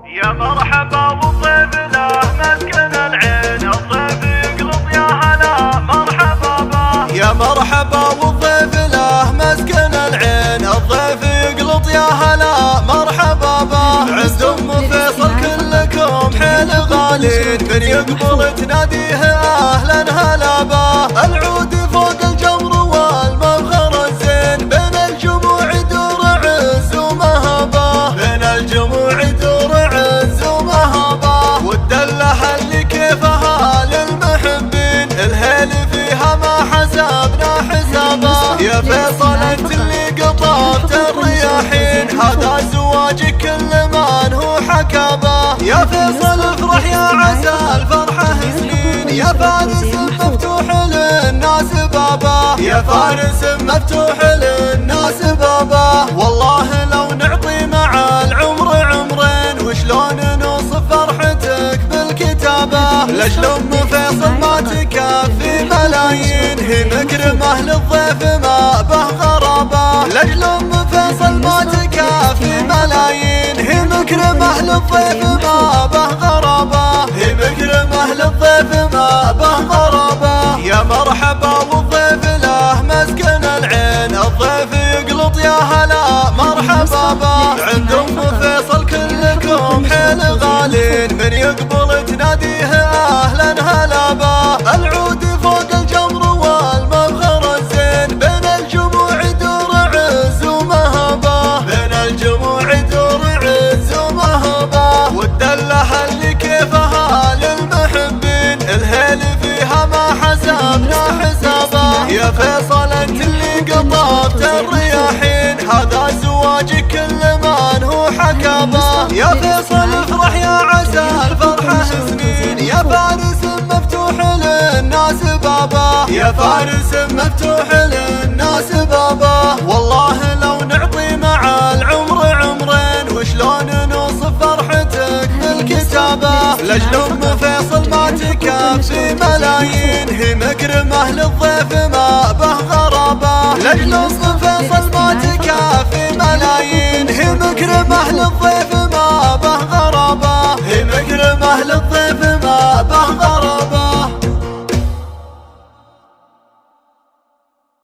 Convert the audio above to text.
يا مرحبا بالضيف له مسكن العين، الضيف يقلط يا هلا مرحبا به. يا مرحبا بالضيف له مسكن العين، الضيف يقلط يا هلا مرحبا به. عند ام فيصل كلكم حيل غالين، من يقبل تناديه اهلا هلا به. العود فوق الجمر والمبخر الزين، بين الجموع يدور عز ومهبه، بين الجموع يدور عز ومهبه. والدلة اللي كيفها للمحبين، الهيل فيها ما حسبنا حسابه. يا فيصل انت اللي قطفت الرياحين، هذا زواجك كل من هو حكابه. يا فيصل افرح يا عسى الفرحة سنين، يا فارس مفتوح للناس بابه، يا فارس مفتوح للناس بابه. والله لو نعطي مع العمر عمرين، وشلون نوصف فرحتك بالكتابة. لجل ام فيصل ما تكفي ملايين، هي مكرمة للضيف ما به غرابة. لجل ام فيصل ما تكفي ملايين، هي مكرمة للضيف ما به غرابة، هي مكرمة للضيف ما به غرابة. يا مرحبا والضيف له مسكن العين، الضيف يقلط يا هلا مرحبا به. عند ام فيصل كلكم حيل غالين، من يقبل تناديه اهلا هلا به. العود فوق الجمر والمبخر الزين، بين الجموع يدور عز ومهبه، بين الجموع يدور عز ومهبه. والدلة اللي كيفها للمحبين، الهيل فيها ما حسبنا حسابه. يا فيصل انت اللي قطفت الرياحين، هذا زواجك كل من هو حكابه. يا فيصل افرح يا عسى الفرحة سنين، يا فارس مفتوح للناس بابه، يا فارس مفتوح للناس بابه. والله لو نعطي مع العمر عمرين، وشلون نوصف فرحتك بالكتابة. لجل ام فيصل ما تكفي ملايين، هي مكرمة للضيف ما به غرابة. لجل ام فيصل ما تكفي ملايين، هي مكرمة للضيف